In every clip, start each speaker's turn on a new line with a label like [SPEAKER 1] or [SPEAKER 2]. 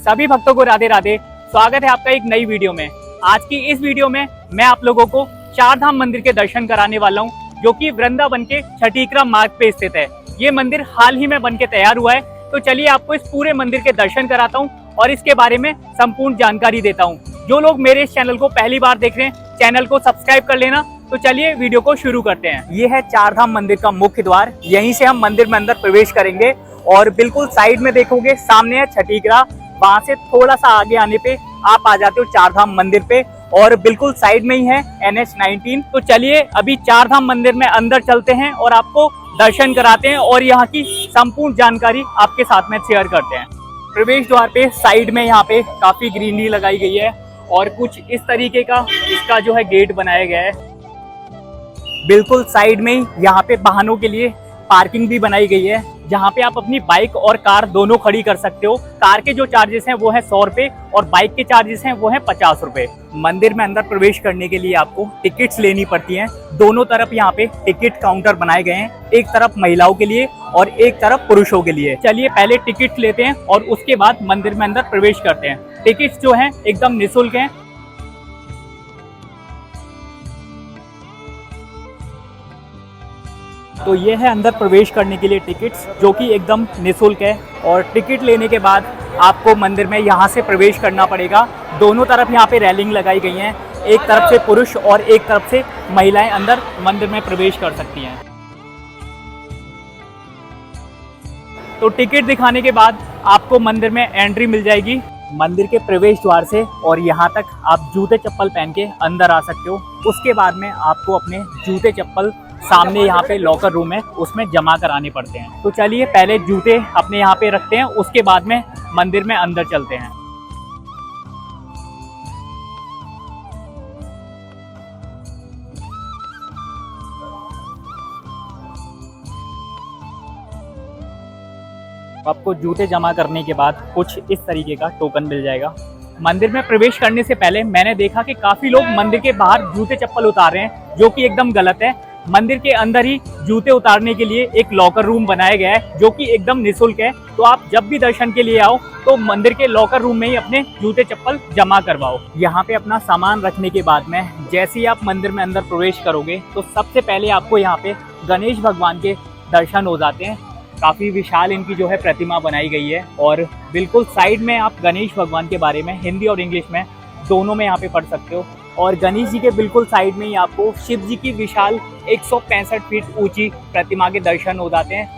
[SPEAKER 1] सभी भक्तों को राधे राधे। स्वागत है आपका एक नई वीडियो में। आज की इस वीडियो में मैं आप लोगों को चार धाम मंदिर के दर्शन कराने वाला हूं, जो कि वृंदावन के छठीकरा मार्ग पे स्थित है। ये मंदिर हाल ही में बन के तैयार हुआ है, तो चलिए आपको इस पूरे मंदिर के दर्शन कराता हूं और इसके बारे में संपूर्ण जानकारी देता हूं। जो लोग मेरे इस चैनल को पहली बार देख रहे हैं, चैनल को सब्सक्राइब कर लेना। तो चलिए वीडियो को शुरू करते हैं। ये है चार धाम मंदिर का मुख्य द्वार। यहीं से हम मंदिर में अंदर प्रवेश करेंगे और बिल्कुल साइड में देखोगे सामने है छठीकरा। वहां से थोड़ा सा आगे आने पे आप आ जाते हो चार धाम मंदिर पे और बिल्कुल साइड में ही है NH-19। तो चलिए अभी चार धाम मंदिर में अंदर चलते हैं और आपको दर्शन कराते हैं और यहाँ की संपूर्ण जानकारी आपके साथ में शेयर करते हैं। प्रवेश द्वार पे साइड में यहाँ पे काफी ग्रीनरी लगाई गई है और कुछ इस तरीके का इसका जो है गेट बनाया गया है। बिल्कुल साइड में ही यहाँ पे वाहनों के लिए पार्किंग भी बनाई गई है, जहाँ पे आप अपनी बाइक और कार दोनों खड़ी कर सकते हो। कार के जो चार्जेस हैं वो है 100 रुपए और बाइक के चार्जेस हैं वो है 50 रुपए। मंदिर में अंदर प्रवेश करने के लिए आपको टिकट्स लेनी पड़ती हैं। दोनों तरफ यहाँ पे टिकट काउंटर बनाए गए हैं, एक तरफ महिलाओं के लिए और एक तरफ पुरुषों के लिए। चलिए पहले टिकट लेते हैं और उसके बाद मंदिर में अंदर प्रवेश करते हैं। टिकट्स जो है एकदम निःशुल्क है। तो ये है अंदर प्रवेश करने के लिए टिकट्स, जो कि एकदम निःशुल्क है। और टिकट लेने के बाद आपको मंदिर में यहाँ से प्रवेश करना पड़ेगा। दोनों तरफ यहाँ पे रेलिंग लगाई गई हैं, एक तरफ से पुरुष और एक तरफ से महिलाएं अंदर मंदिर में प्रवेश कर सकती हैं। तो टिकट दिखाने के बाद आपको मंदिर में एंट्री मिल जाएगी मंदिर के प्रवेश द्वार से, और यहाँ तक आप जूते चप्पल पहन के अंदर आ सकते हो। उसके बाद में आपको अपने जूते चप्पल सामने यहाँ पे लॉकर रूम है, उसमें जमा कराने पड़ते हैं। तो चलिए पहले जूते अपने यहाँ पे रखते हैं, उसके बाद में मंदिर में अंदर चलते हैं। आपको जूते जमा करने के बाद कुछ इस तरीके का टोकन मिल जाएगा। मंदिर में प्रवेश करने से पहले मैंने देखा कि काफी लोग मंदिर के बाहर जूते चप्पल उतार रहे हैं, जो कि एकदम गलत है। मंदिर के अंदर ही जूते उतारने के लिए एक लॉकर रूम बनाया गया है, जो कि एकदम निःशुल्क है। तो आप जब भी दर्शन के लिए आओ तो मंदिर के लॉकर रूम में ही अपने जूते चप्पल जमा करवाओ। यहाँ पे अपना सामान रखने के बाद में जैसे ही आप मंदिर में अंदर प्रवेश करोगे तो सबसे पहले आपको यहाँ पे गणेश भगवान के दर्शन हो जाते हैं। काफी विशाल इनकी जो है प्रतिमा बनाई गई है और बिल्कुल साइड में आप गणेश भगवान के बारे में हिंदी और इंग्लिश में दोनों में यहाँ पे पढ़ सकते हो। और गणेश जी के बिल्कुल साइड में ही आपको शिव जी की विशाल 165 फीट ऊंची प्रतिमा के दर्शन हो जाते हैं।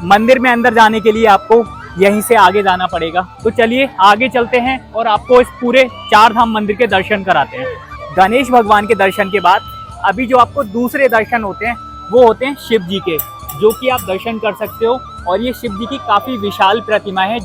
[SPEAKER 1] मंदिर में अंदर जाने के लिए आपको यहीं से आगे जाना पड़ेगा। तो चलिए आगे चलते हैं और आपको इस पूरे चार धाम मंदिर के दर्शन कराते हैं। गणेश भगवान के दर्शन के बाद अभी जो आपको दूसरे दर्शन होते हैं वो होते हैं शिव जी के, जो कि आप दर्शन कर सकते हो। और ये शिव जी की काफी विशाल प्रतिमा है।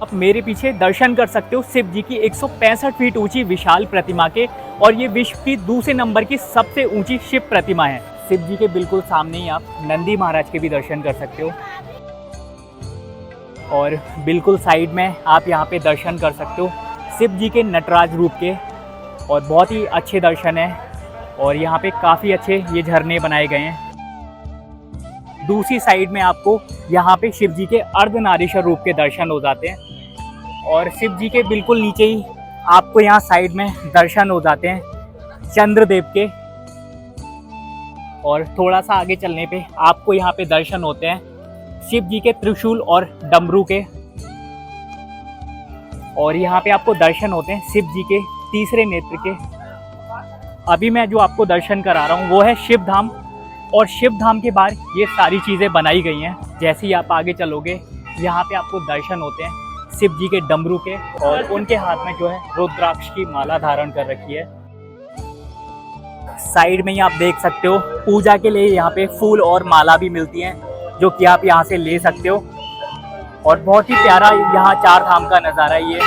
[SPEAKER 1] आप मेरे पीछे दर्शन कर सकते हो शिव जी की 165 फीट ऊंची विशाल प्रतिमा के, और ये विश्व की दूसरे नंबर की सबसे ऊंची शिव प्रतिमा है। शिव जी के बिल्कुल सामने ही आप नंदी महाराज के भी दर्शन कर सकते हो और बिल्कुल साइड में आप यहाँ पे दर्शन कर सकते हो शिव जी के नटराज रूप के, और बहुत ही अच्छे दर्शन है। और यहाँ पे काफ़ी अच्छे ये झरने बनाए गए हैं। दूसरी साइड में आपको यहाँ पे शिव जी के अर्धनारीश्वर रूप के दर्शन हो जाते हैं। और शिव जी के बिल्कुल नीचे ही आपको यहाँ साइड में दर्शन हो जाते हैं चंद्रदेव के। और थोड़ा सा आगे चलने पे आपको यहाँ पे दर्शन होते हैं शिव जी के त्रिशूल और डमरू के। और यहाँ पे आपको दर्शन होते हैं शिव जी के तीसरे नेत्र के। अभी मैं जो आपको दर्शन करा रहा हूँ वो है शिव धाम, और शिव धाम के बाहर ये सारी चीज़ें बनाई गई हैं। जैसे ही आप आगे चलोगे यहाँ पे आपको दर्शन होते हैं शिव जी के डमरू के, और उनके हाथ में जो है रुद्राक्ष की माला धारण कर रखी है। साइड में ही आप देख सकते हो पूजा के लिए यहाँ पे फूल और माला भी मिलती हैं, जो कि आप यहाँ से ले सकते हो। और बहुत ही प्यारा यहाँ चार धाम का नज़ारा ये।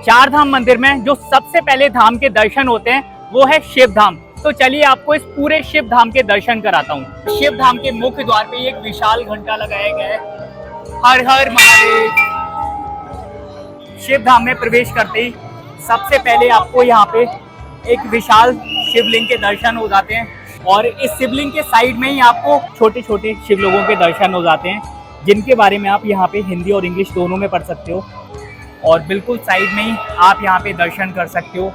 [SPEAKER 1] चार धाम मंदिर में जो सबसे पहले धाम के दर्शन होते हैं वो है शिव धाम। तो चलिए आपको इस पूरे शिव धाम के दर्शन कराता हूँ। शिव धाम के मुख्य द्वार पे एक विशाल घंटा लगाया गया है, हर हर महादेव। शिव धाम में प्रवेश करते ही सबसे पहले आपको यहाँ पे एक विशाल शिवलिंग के दर्शन हो जाते हैं। और इस शिवलिंग के साइड में ही आपको छोटे छोटे शिव लोगों के दर्शन हो जाते हैं, जिनके बारे में आप यहाँ पे हिंदी और इंग्लिश दोनों में पढ़ सकते हो। और बिल्कुल साइड में ही आप यहाँ पे दर्शन कर सकते हो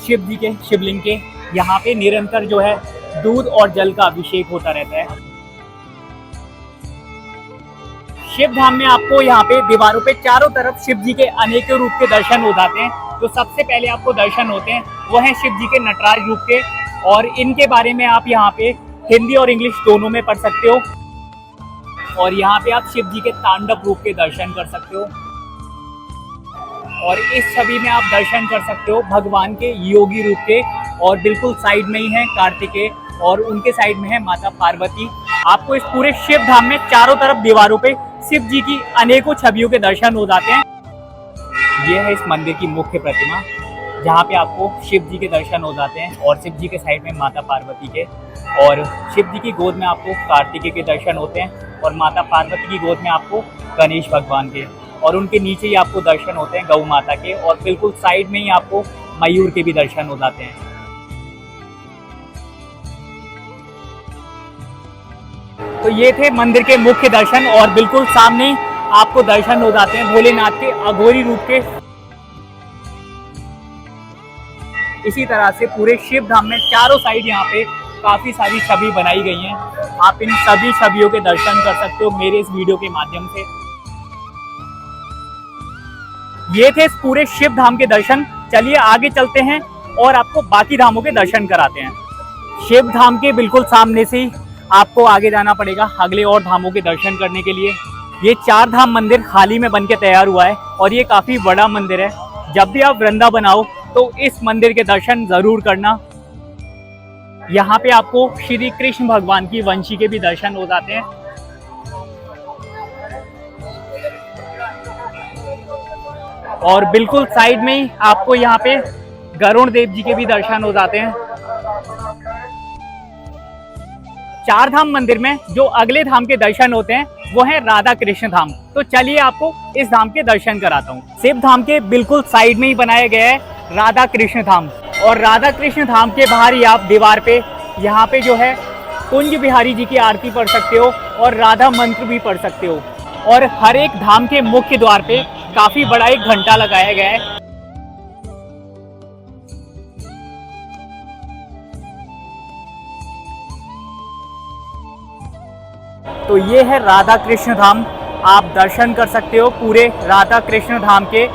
[SPEAKER 1] शिव जी के शिवलिंग के। यहाँ पे निरंतर जो है दूध और जल का अभिषेक होता रहता है। शिव धाम में आपको यहाँ पे दीवारों पे चारों तरफ शिव जी के अनेक रूप के दर्शन हो जाते हैं। तो सबसे पहले आपको दर्शन होते हैं वो है शिव जी के नटराज रूप के, और इनके बारे में आप यहाँ पे हिंदी और इंग्लिश दोनों में पढ़ सकते हो। और यहाँ पे आप शिव जी के तांडव रूप के दर्शन कर सकते हो। और इस छवि में आप दर्शन कर सकते हो भगवान के योगी रूप के, और बिल्कुल साइड में ही है कार्तिकेय और उनके साइड में है माता पार्वती। आपको इस पूरे शिव धाम में चारों तरफ दीवारों पे शिव जी की अनेकों छवियों के दर्शन हो जाते हैं। ये है इस मंदिर की मुख्य प्रतिमा, जहाँ पे आपको शिव जी के दर्शन हो जाते हैं, और शिव जी के साइड में माता पार्वती के, और शिव जी की गोद में आपको कार्तिकेय के दर्शन होते हैं, और माता पार्वती की गोद में आपको गणेश भगवान के, और उनके नीचे ही आपको दर्शन होते हैं गौ माता के, और बिल्कुल साइड में ही आपको मयूर के भी दर्शन हो जाते हैं। तो ये थे मंदिर के मुख्य दर्शन, और बिल्कुल सामने आपको दर्शन हो जाते हैं भोलेनाथ के अघोरी रूप के। इसी तरह से पूरे शिव धाम में चारों साइड यहाँ पे काफी सारी छवि बनाई गई हैं। आप इन सभी छवियों के दर्शन कर सकते हो मेरे इस वीडियो के माध्यम से। ये थे इस पूरे शिव धाम के दर्शन। चलिए आगे चलते हैं और आपको बाकी धामों के दर्शन कराते हैं। शिव धाम के बिल्कुल सामने से ही आपको आगे जाना पड़ेगा अगले और धामों के दर्शन करने के लिए। ये 4 धाम मंदिर हाल ही में बनके तैयार हुआ है, और ये काफी बड़ा मंदिर है। जब भी आप वृंदावन आओ तो इस मंदिर के दर्शन जरूर करना। यहाँ पे आपको श्री कृष्ण भगवान की वंशी के भी दर्शन हो जाते हैं। और बिल्कुल साइड में ही आपको यहाँ पे गरुड़ देव जी के भी दर्शन हो जाते हैं। 4 धाम मंदिर में जो अगले धाम के दर्शन होते हैं वो है राधा कृष्ण धाम। तो चलिए आपको इस धाम के दर्शन कराता हूँ। शिव धाम के बिल्कुल साइड में ही बनाया गया है राधा कृष्ण धाम, और राधा कृष्ण धाम के बाहर ही आप दीवार पे यहाँ पे जो है कुंज बिहारी जी की आरती पढ़ सकते हो, और राधा मंत्र भी पढ़ सकते हो। और हर एक धाम के मुख्य द्वार पे काफी बड़ा एक घंटा लगाया गया है। तो ये है राधा कृष्ण धाम। आप दर्शन कर सकते हो पूरे राधा कृष्ण धाम के।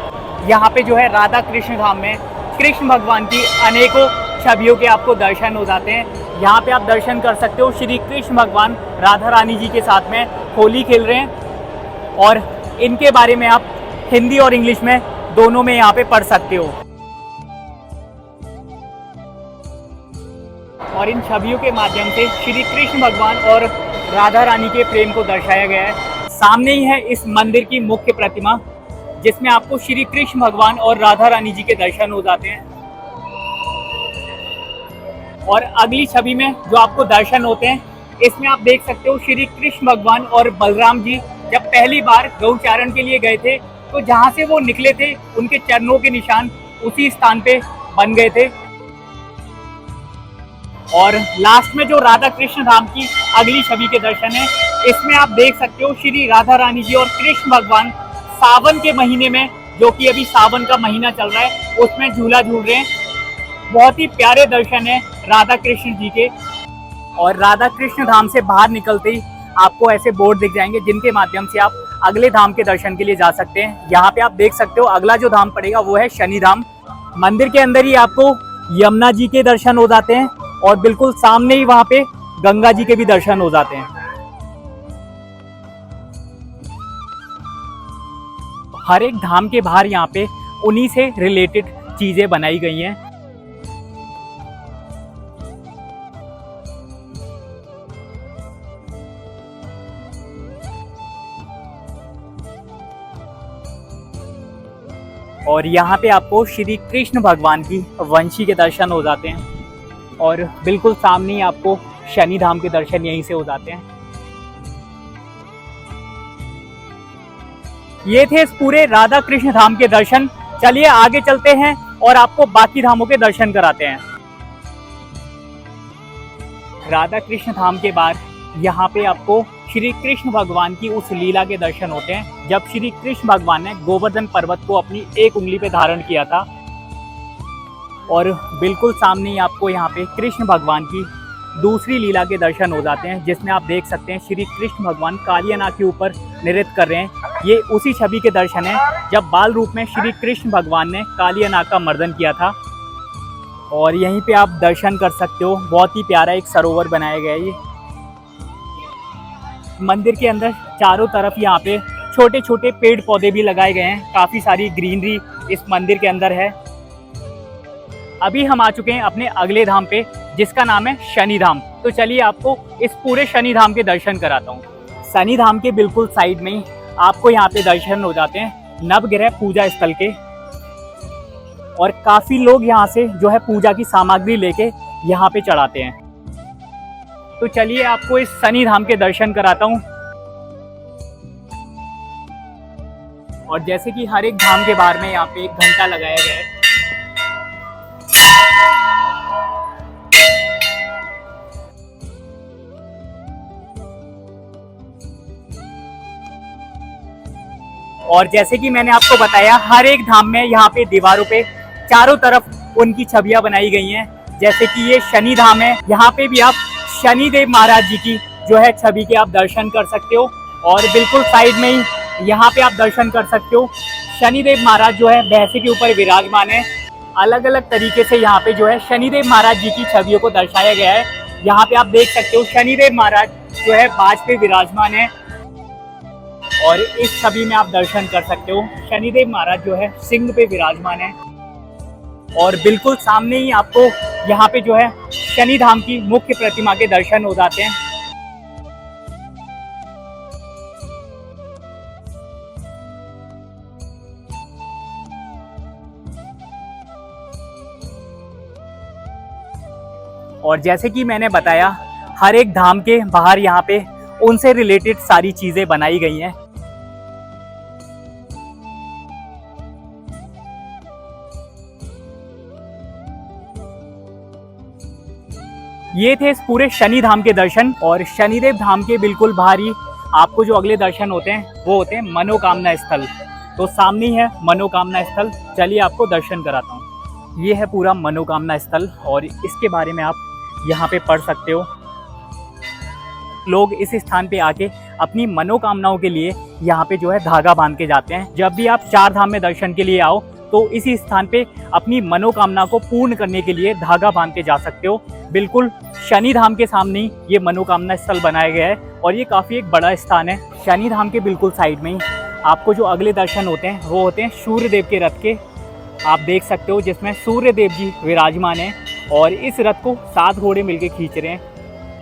[SPEAKER 1] यहाँ पे जो है राधा कृष्ण धाम में कृष्ण भगवान की अनेकों छवियों के आपको दर्शन हो जाते हैं। यहाँ पे आप दर्शन कर सकते हो श्री कृष्ण भगवान राधा रानी जी के साथ में होली खेल रहे हैं, और इनके बारे में आप हिंदी और इंग्लिश में दोनों में यहाँ पे पढ़ सकते हो। और इन छवियों के माध्यम से श्री कृष्ण भगवान और राधा रानी के प्रेम को दर्शाया गया है। सामने ही है इस मंदिर की मुख्य प्रतिमा, जिसमें आपको श्री कृष्ण भगवान और राधा रानी जी के दर्शन हो जाते हैं। और अगली छवि में जो आपको दर्शन होते हैं, इसमें आप देख सकते हो श्री कृष्ण भगवान और बलराम जी जब पहली बार गौचारण के लिए गए थे, तो जहाँ से वो निकले थे उनके चरणों के निशान उसी स्थान पे बन गए थे। और लास्ट में जो राधा कृष्ण धाम की अगली छवि के दर्शन है, इसमें आप देख सकते हो श्री राधा रानी जी और कृष्ण भगवान सावन के महीने में, जो कि अभी सावन का महीना चल रहा है, उसमें झूला झूल रहे हैं। बहुत ही प्यारे दर्शन है राधा कृष्ण जी के। और राधा कृष्ण धाम से बाहर निकलते ही आपको ऐसे बोर्ड दिख जाएंगे, जिनके माध्यम से आप अगले धाम के दर्शन के लिए जा सकते हैं। यहाँ पे आप देख सकते हो अगला जो धाम पड़ेगा वो है शनि धाम। मंदिर के अंदर ही आपको यमुना जी के दर्शन हो जाते हैं, और बिल्कुल सामने ही वहां पे गंगा जी के भी दर्शन हो जाते हैं। हर एक धाम के बाहर यहाँ पे उन्हीं से रिलेटेड चीजें बनाई गई हैं। और यहाँ पे आपको श्री कृष्ण भगवान की वंशी के दर्शन हो जाते हैं, और बिल्कुल सामने ही आपको शनि धाम के दर्शन यहीं से हो जाते हैं। ये थे इस पूरे राधा कृष्ण धाम के दर्शन। चलिए आगे चलते हैं और आपको बाकी धामों के दर्शन कराते हैं। राधा कृष्ण धाम के बाद यहाँ पे आपको श्री कृष्ण भगवान की उस लीला के दर्शन होते हैं जब श्री कृष्ण भगवान ने गोवर्धन पर्वत को अपनी एक उंगली पे धारण किया था। और बिल्कुल सामने ही आपको यहाँ पे कृष्ण भगवान की दूसरी लीला के दर्शन हो जाते हैं, जिसमें आप देख सकते हैं श्री कृष्ण भगवान कालियानाग के ऊपर नृत्य कर रहे हैं। ये उसी छवि के दर्शन है जब बाल रूप में श्री कृष्ण भगवान ने कालियानाग का मर्दन किया था। और यहीं पे आप दर्शन कर सकते हो, बहुत ही प्यारा एक सरोवर बनाया गया है। ये मंदिर के अंदर चारों तरफ यहाँ पे छोटे छोटे पेड़ पौधे भी लगाए गए हैं, काफ़ी सारी ग्रीनरी इस मंदिर के अंदर है। अभी हम आ चुके हैं अपने अगले धाम पे, जिसका नाम है शनि धाम। तो चलिए आपको इस पूरे शनि धाम के दर्शन कराता हूँ। शनि धाम के बिल्कुल साइड में ही आपको यहाँ पे दर्शन हो जाते हैं नवग्रह पूजा स्थल के। और काफ़ी लोग यहाँ से जो है पूजा की सामग्री लेके यहाँ पे चढ़ाते हैं। तो चलिए आपको इस शनि धाम के दर्शन कराता हूँ। और जैसे कि हर एक धाम के बाहर में यहाँ पे एक घंटा लगाया गया है। और जैसे कि मैंने आपको बताया, हर एक धाम में यहाँ पे दीवारों पे चारों तरफ उनकी छवियां बनाई गई हैं। जैसे कि ये शनि धाम है, यहाँ पे भी आप शनिदेव महाराज जी की जो है छवि के आप दर्शन कर सकते हो। और बिल्कुल साइड में ही यहाँ पे आप दर्शन कर सकते हो शनिदेव महाराज जो है भैंसे के ऊपर विराजमान है। अलग अलग तरीके से यहाँ पे जो है शनिदेव महाराज जी की छवियों को दर्शाया गया है। यहाँ पे आप देख सकते हो शनिदेव महाराज जो है बाज पे विराजमान है। और इस छवि में आप दर्शन कर सकते हो शनिदेव महाराज जो है सिंह पे विराजमान है। और बिल्कुल सामने ही आपको यहाँ पे जो है शनि धाम की मुख्य प्रतिमा के दर्शन हो जाते हैं। और जैसे कि मैंने बताया, हर एक धाम के बाहर यहाँ पे उनसे रिलेटेड सारी चीजें बनाई गई हैं। ये थे इस पूरे शनि धाम के दर्शन। और शनिदेव धाम के बिल्कुल बाहर ही आपको जो अगले दर्शन होते हैं वो होते हैं मनोकामना स्थल। तो सामने ही है मनोकामना स्थल, चलिए आपको दर्शन कराता हूँ। ये है पूरा मनोकामना स्थल और इसके बारे में आप यहाँ पे पढ़ सकते हो। लोग इस स्थान पे आके अपनी मनोकामनाओं के लिए यहाँ पे जो है धागा बांध के जाते हैं। जब भी आप चार धाम में दर्शन के लिए आओ तो इसी स्थान पे अपनी मनोकामना को पूर्ण करने के लिए धागा बांध के जा सकते हो। बिल्कुल शनि धाम के सामने ही ये मनोकामना स्थल बनाया गया है और ये काफ़ी एक बड़ा स्थान है। शनि धाम के बिल्कुल साइड में ही आपको जो अगले दर्शन होते हैं वो होते हैं सूर्य देव के रथ के। आप देख सकते हो जिसमें सूर्य देव जी विराजमान हैं और इस रथ को 7 घोड़े मिलके खींच रहे हैं।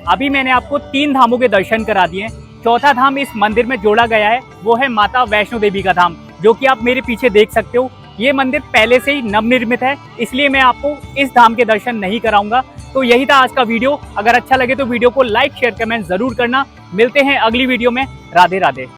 [SPEAKER 1] अभी मैंने आपको 3 धामों के दर्शन करा दिए हैं। चौथा धाम इस मंदिर में जोड़ा गया है, वो है माता वैष्णो देवी का धाम, जो कि आप मेरे पीछे देख सकते हो। ये मंदिर पहले से ही नवनिर्मित है, इसलिए मैं आपको इस धाम के दर्शन नहीं कराऊंगा। तो यही था आज का वीडियो। अगर अच्छा लगे तो वीडियो को लाइक शेयर कमेंट जरूर करना। मिलते हैं अगली वीडियो में। राधे राधे।